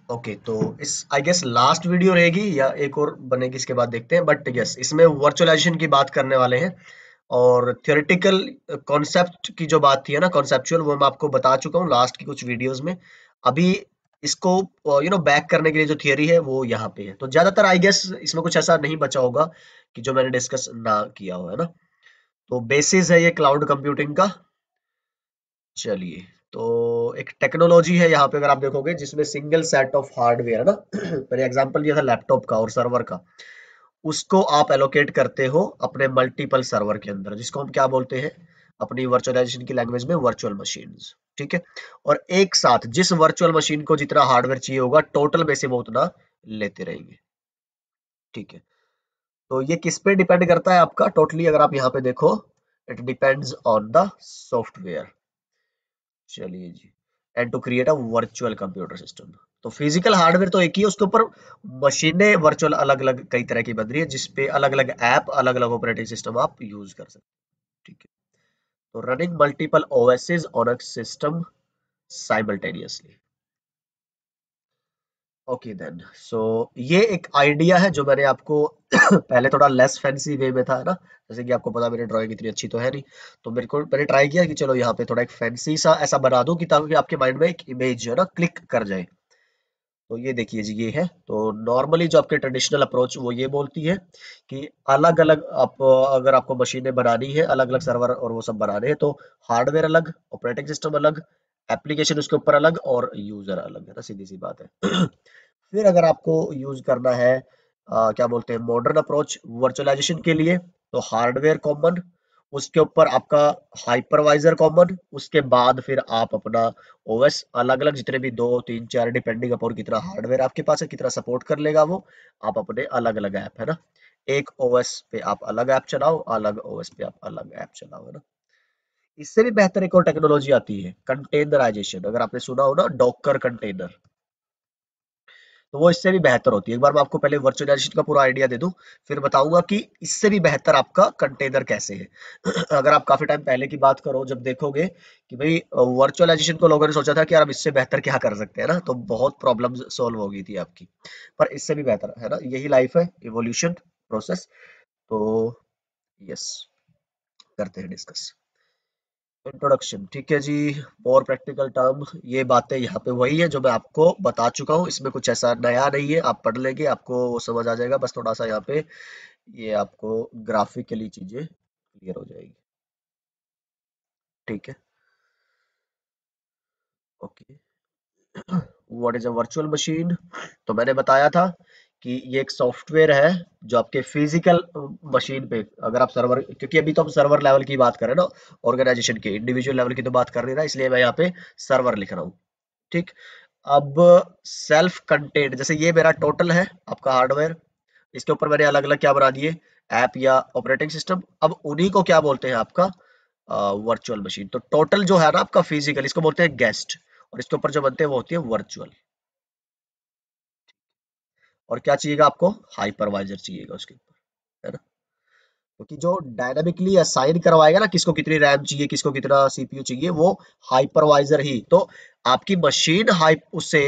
Okay, तो इस I guess last video रहेगी या एक और बनेगी इसके बाद देखते हैं, बट यस इसमें वर्चुअलाइजेशन की बात करने वाले हैं। और थियोरेटिकल कॉन्सेप्ट की जो बात थी है ना, कॉन्सेप्चुअल, वो मैं आपको बता चुका हूँ लास्ट की कुछ वीडियोस में। अभी इसको बैक करने के लिए जो थियरी है वो यहाँ पे है, तो ज्यादातर आई गेस इसमें कुछ ऐसा नहीं बचा होगा कि जो मैंने डिस्कस ना किया हो, है ना। तो बेसिस है ये क्लाउड कंप्यूटिंग का। चलिए, तो एक टेक्नोलॉजी है यहाँ पे, अगर आप देखोगे, जिसमें सिंगल सेट ऑफ हार्डवेयर है ना मैंने एग्जांपल दिया था लैपटॉप का और सर्वर का। उसको आप एलोकेट करते हो अपने मल्टीपल सर्वर के अंदर, जिसको हम क्या बोलते हैं अपनी वर्चुअलाइजेशन की लैंग्वेज में, वर्चुअल मशीन्स। ठीक है। और एक साथ जिस वर्चुअल मशीन को जितना हार्डवेयर चाहिए होगा, टोटल में से वो उतना लेते रहेंगे। ठीक है। तो ये किस पे डिपेंड करता है आपका टोटली, अगर आप यहाँ पे देखो, it depends on the software. चलिए जी। And to create a virtual computer system, तो फिजिकल हार्डवेयर तो एक ही है, उसके ऊपर मशीनें वर्चुअल अलग अलग कई तरह की बन रही है, जिसपे अलग अलग ऐप, अलग अलग ऑपरेटिंग सिस्टम आप यूज कर सकते हैं। ठीक है। तो running multiple OSs on a system simultaneously. Okay then, so ये एक आइडिया है जो मैंने आपको पहले थोड़ा लेस फैंसी वे में था, है ना। जैसे कि आपको पता मेरी ड्राइंग इतनी अच्छी तो है नहीं, तो मैंने ट्राई किया कि चलो यहाँ पे थोड़ा एक फैंसी सा ऐसा बना दूं कि ताकि आपके माइंड में एक इमेज जो है ना क्लिक कर जाए। तो ये देखिए जी, ये है। तो नॉर्मली जो आपके ट्रेडिशनल अप्रोच वो ये बोलती है कि अलग अलग आप, अगर आपको मशीनें बनानी है, अलग अलग सर्वर और वो सब बनाने हैं, तो हार्डवेयर अलग, ऑपरेटिंग सिस्टम अलग, एप्लीकेशन उसके ऊपर अलग और यूजर अलग, है ना, सीधी सी बात है। फिर अगर आपको यूज करना है क्या बोलते हैं मॉडर्न अप्रोच वर्चुअलाइजेशन के लिए, तो हार्डवेयर कॉमन, उसके ऊपर आपका हाइपरवाइजर कॉमन, उसके बाद फिर आप अपना ओएस अलग अलग, जितने भी दो तीन चार, डिपेंडिंग अपॉन कितना हार्डवेयर आपके पास है, कितना सपोर्ट कर लेगा वो, आप अपने अलग अलग ऐप, है ना। एक ओएस पे आप अलग ऐप चलाओ, अलग ओएस पे आप अलग ऐप चलाओ, है ना। इससे भी बेहतर एक और टेक्नोलॉजी आती है कंटेनराइजेशन, अगर आपने सुना हो ना, डॉकर कंटेनर। तो वो इससे भी बेहतर होती है। एक बार मैं आपको पहले वर्चुअलाइजेशन का पूरा आइडिया दे दूं, फिर बताऊंगा कि इससे भी बेहतर आपका कंटेनर कैसे है। अगर आप काफी टाइम पहले की बात करो, जब देखोगे कि भाई वर्चुअलाइजेशन को लोगों ने सोचा था कि यार हम इससे बेहतर क्या कर सकते हैं ना, तो बहुत प्रॉब्लम्स सॉल्व हो गई थी आपकी। पर इससे भी बेहतर है ना, यही लाइफ है, इवोल्यूशन प्रोसेस। तो यस, करते हैं डिस्कस। इंट्रोडक्शन, ठीक है जी। और प्रैक्टिकल टर्म, ये बातें यहाँ पे वही है जो मैं आपको बता चुका हूँ, इसमें कुछ ऐसा नया नहीं है, आप पढ़ लेंगे आपको वो समझ आ जाएगा, बस थोड़ा सा यहाँ पे ये आपको ग्राफिकली चीजें क्लियर हो जाएगी। ठीक है। Okay. What is a virtual machine? तो मैंने बताया था कि ये एक सॉफ्टवेयर है जो आपके फिजिकल मशीन पे, अगर आप सर्वर, क्योंकि अभी तो हम सर्वर लेवल की बात कर रहे हैं ना, ऑर्गेनाइजेशन के इंडिविजुअल लेवल की तो बात कर नहीं रहा, इसलिए मैं यहाँ पे सर्वर लिख रहा हूँ। ठीक। अब सेल्फ कंटेंट, जैसे ये मेरा टोटल है आपका हार्डवेयर, इसके ऊपर मैंने अलग अलग क्या बना दिए, ऐप या ऑपरेटिंग सिस्टम। अब उन्हीं को क्या बोलते हैं आपका वर्चुअल मशीन। तो टोटल जो है ना आपका फिजिकल, इसको बोलते हैं गेस्ट, और इसके ऊपर जो बनते हैं वो होती है वर्चुअल। और क्या चाहिएगा आपको, हाइपरवाइजर चाहिएगा उसके ऊपर, है ना। क्योंकि जो डायनामिकली असाइन करवाएगा ना, किसको कितनी रैम चाहिए, किसको कितना सीपीयू चाहिए, वो हाइपरवाइजर ही। तो आपकी मशीन हाइप उससे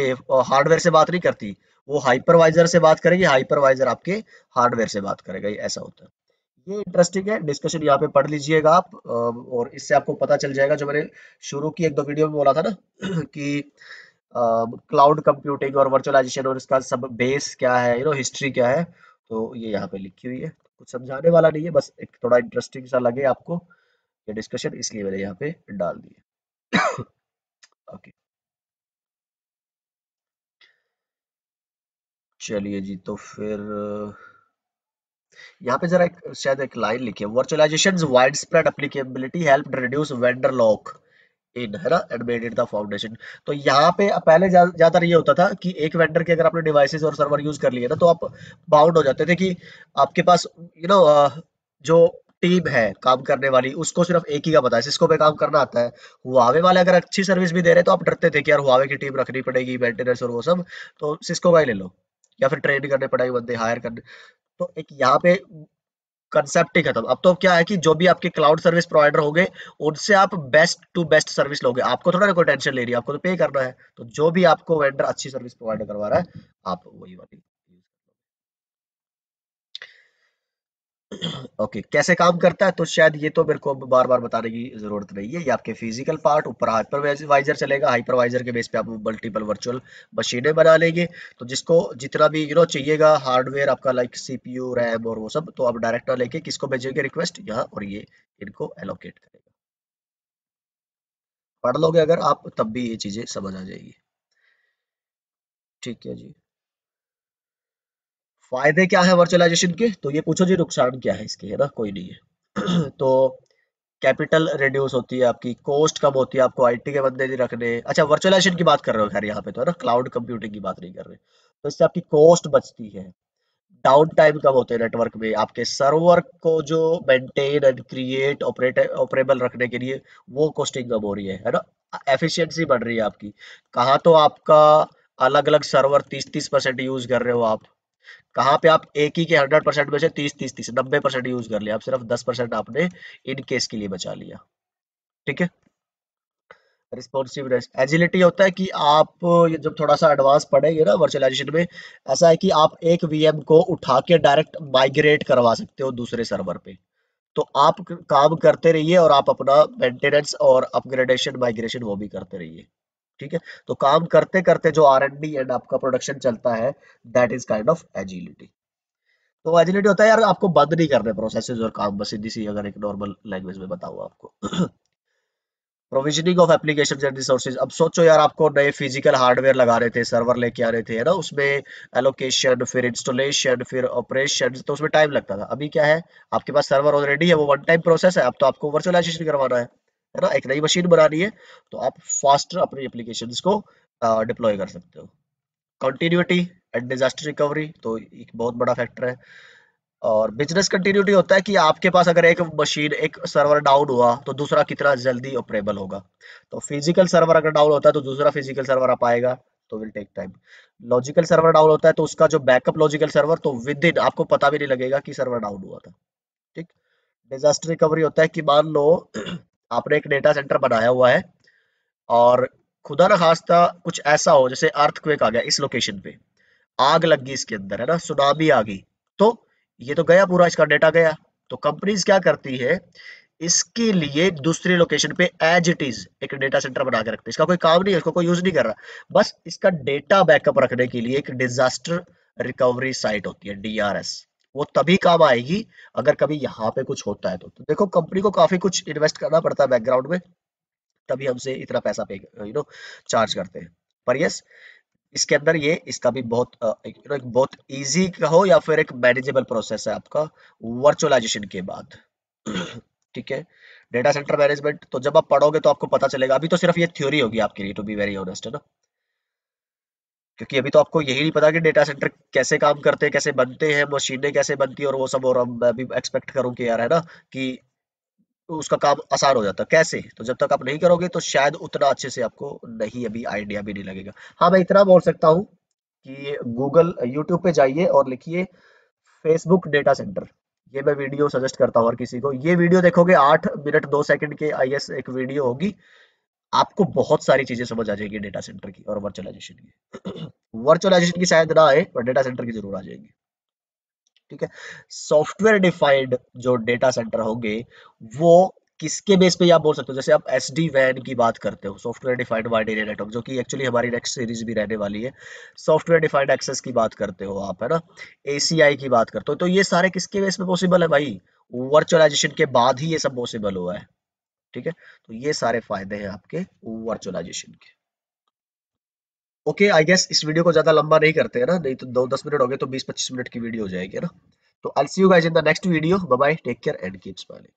हार्डवेयर से बात नहीं करती, वो हाइपरवाइजर से बात करेगी, हाइपरवाइजर आपके हार्डवेयर से बात करेगा, ये ऐसा होता है। ये इंटरेस्टिंग है, डिस्कशन यहाँ पे पढ़ लीजिएगा आप, और इससे आपको पता चल जाएगा जो मैंने शुरू की एक दो वीडियो में बोला था ना कि क्लाउड कंप्यूटिंग और वर्चुअलाइजेशन और इसका सब बेस क्या है, हिस्ट्री क्या है। तो ये यहाँ पे लिखी हुई है, कुछ समझाने वाला नहीं है, बस एक थोड़ा इंटरेस्टिंग सा लगे आपको ये डिस्कशन, इसलिए मैंने यहाँ पे डाल दिया। ओके। चलिए जी, तो फिर यहाँ पे जरा शायद एक लाइन लिखी है, virtualization's wide spread applicability help reduce vendor lock in, है ना, and made it the foundation. तो यहाँ पे पहले ज्यादातर ये होता था कि एक वेंडर के अगर आपने डिवाइसेस और सर्वर यूज कर लिए ना, तो आप बाउंड हो जाते थे कि आपके पास जो टीम है काम करने वाली, उसको सिर्फ एक ही का पता है, सिस्को पे काम करना आता है। हुआवे वाले अगर अच्छी सर्विस भी दे रहे हैं, तो आप डरते थे कि यार हुआवे की टीम रखनी पड़ेगी, मेंटेनेंस और वो सब, तो सिस्को का ही ले लो, या फिर ट्रेन करने पड़ेंगे बंदे हायर करने। तो एक यहाँ पे कंसेप्ट ही खत्म। अब तो क्या है कि जो भी आपके क्लाउड सर्विस प्रोवाइडर होंगे, उनसे आप बेस्ट टू बेस्ट सर्विस लोगे। आपको थोड़ा ना कोई टेंशन ले रही है, आपको तो पे करना है। तो जो भी आपको वेंडर अच्छी सर्विस प्रोवाइड करवा रहा है, आप वही वाली। ओके, कैसे काम करता है तो शायद ये तो मेरे को बार बार बताने की जरूरत नहीं है। ये आपके फिजिकल पार्ट, ऊपर हाइपरवाइजर चलेगा, हाइपरवाइजर के बेस पे आप मल्टीपल वर्चुअल मशीनें बना लेंगे। तो जिसको जितना भी चाहिएगा हार्डवेयर आपका, लाइक सीपीयू, रैम और वो सब, तो आप डायरेक्ट ना लेके किसको भेजेंगे रिक्वेस्ट, यहाँ, और ये इनको एलोकेट करेगा। पढ़ लोगे अगर आप, तब भी ये चीजें समझ आ जाएगी। ठीक है जी। फायदे क्या है वर्चुअलाइजेशन के, तो ये पूछो जी, नुकसान क्या है इसके, है ना, कोई नहीं है। तो कैपिटल रिड्यूस होती है आपकी, कॉस्ट कम होती है, आपको आईटी के बंदे नहीं रखने। अच्छा, वर्चुअलाइजेशन की बात कर रहे हो खैर यहाँ पे, तो है ना, क्लाउड कंप्यूटिंग की बात नहीं कर रहे। तो इससे आपकी कॉस्ट बचती है, डाउन टाइम कम होते हैं नेटवर्क में, आपके सर्वर को जो मेंटेन एंड क्रिएट ऑपरेबल रखने के लिए वो कॉस्टिंग कम हो रही है ना, एफिशिएंसी बढ़ रही है आपकी। कहाँ तो आपका अलग अलग सर्वर 30-30% यूज कर रहे हो आप, कहाँ पे आप एक ही के 100% में से 30-30-30 90% यूज कर लिया, आप सिर्फ 10% आपने इन केस के लिए बचा लिया। ठीक है। रिस्पॉन्सिवनेस, एजिलिटी होता है कि आप ये जब थोड़ा सा एडवांस पढ़ेंगे ना वर्चुअलाइजेशन में, ऐसा है कि आप एक वीएम को उठा के डायरेक्ट माइग्रेट करवा सकते हो दूसरे सर्वर पे। तो आप काम करते रहिए और आप अपना मेंटेनेंस और अपग्रेडेशन माइग्रेशन वो भी करते रहिए। ठीक है। तो काम करते करते जो आर एंड डी एंड आपका प्रोडक्शन चलता है, that is kind of agility. तो एजिलिटी होता है यार, आपको बंद नहीं करने प्रोसेसेस और काम, बस सीधी सी अगर एक नॉर्मल लैंग्वेज में बताऊं आपको। Provisioning of application and resources, अब सोचो यार, आपको नए फिजिकल हार्डवेयर लगा रहे थे, सर्वर लेके आ रहे थे, है ना, उसमें एलोकेशन, फिर इंस्टॉलेशन, फिर ऑपरेशन, तो उसमें टाइम लगता था। अभी क्या है, आपके पास सर्वर ऑलरेडी है, वो वन टाइम प्रोसेस है। अब तो आपको वर्चुअलाइजेशन करवाना है ना, एक नई मशीन बनानी है, तो आप फास्टर अपनी एप्लीकेशंस को डिप्लॉय कर सकते हो। कंटिन्यूटी एंड डिजास्टर रिकवरी, तो एक बहुत बड़ा फैक्टर है। और बिजनेस कंटिन्यूटी होता है कि आपके पास अगर एक मशीन, एक सर्वर डाउन हुआ, तो दूसरा कितना जल्दी ऑपरेबल होगा। तो फिजिकल सर्वर अगर डाउन होता है तो दूसरा फिजिकल सर्वर आ पाएगा, तो will take time. Logical server down होता है तो उसका जो बैकअप लॉजिकल सर्वर, तो विद इन आपको पता भी नहीं लगेगा कि सर्वर डाउन हुआ था। ठीक। डिजास्टर रिकवरी होता है कि मान लो आपने एक डेटा सेंटर बनाया हुआ है, और खुदा ना खास्ता कुछ ऐसा हो, जैसे अर्थक्वेक आ गया इस लोकेशन पे, आग लग गई इसके अंदर, है ना, सुनामी आ गई, तो ये तो गया पूरा, इसका डेटा गया। तो कंपनीज क्या करती है, इसके लिए दूसरी लोकेशन पे एज इट इज एक डेटा सेंटर बना के रखते हैं। इसका कोई काम नहीं है, इसको कोई यूज नहीं कर रहा, बस इसका डेटा बैकअप रखने के लिए एक डिजास्टर रिकवरी साइट होती है, डीआरएस। वो तभी काम आएगी अगर कभी यहाँ पे कुछ होता है। तो देखो, कंपनी को काफी कुछ इन्वेस्ट करना पड़ता है बैकग्राउंड में, तभी हमसे इतना पैसा पे चार्ज करते हैं। पर यस, इसके अंदर ये इसका भी बहुत एक बहुत इजी कहो या फिर एक मैनेजेबल प्रोसेस है आपका वर्चुअलाइजेशन के बाद। ठीक है। डेटा सेंटर मैनेजमेंट, तो जब आप पढ़ोगे तो आपको पता चलेगा, अभी तो सिर्फ ये थ्योरी होगी आपके लिए, टू बी वेरी ऑनेस्ट, है ना, क्योंकि अभी तो आपको यही नहीं पता कि डेटा सेंटर कैसे काम करते हैं, कैसे बनते हैं, मशीनें कैसे बनती है और वो सब। और अब मैं भी एक्सपेक्ट करूं कि यार, है ना, कि उसका काम आसान हो जाता है कैसे, तो जब तक आप नहीं करोगे तो शायद उतना अच्छे से आपको नहीं, अभी आइडिया भी नहीं लगेगा। हाँ, मैं इतना बोल सकता हूँ कि गूगल यूट्यूब पे जाइए और लिखिए फेसबुक डेटा सेंटर। ये मैं वीडियो सजेस्ट करता हूँ हर किसी को। ये वीडियो देखोगे, 8 मिनट 2 सेकंड के आई एस एक वीडियो होगी, आपको बहुत सारी चीजें समझ आ जाएगी डेटा सेंटर की और वर्चुअलाइजेशन की। वर्चुअलाइजेशन की शायद ना आए, पर डेटा सेंटर की जरूर आ जाएगी। ठीक है। सॉफ्टवेयर डिफाइंड जो डेटा सेंटर होंगे, वो किसके बेस पे आप बोल सकते हो, जैसे आप एस डी वैन की बात करते हो, software defined wide area network, जो कि एक्चुअली हमारी नेक्स्ट सीरीज भी रहने वाली है। सॉफ्टवेयर डिफाइंड एक्सेस की बात करते हो आप, है ना, एसीआई की बात करते हो, तो ये सारे किसके बेस पे पॉसिबल है भाई, वर्चुअलाइजेशन के बाद ही ये सब पॉसिबल हुआ है। ठीक है। तो ये सारे फायदे हैं आपके वर्चुअलाइजेशन के। ओके, आई गेस इस वीडियो को ज्यादा लंबा नहीं करते हैं ना, नहीं तो 2-10 मिनट हो गए, तो 20-25 मिनट की वीडियो हो जाएगी, है ना। तो I see you guys in the next video, bye bye, take care and keep smiling.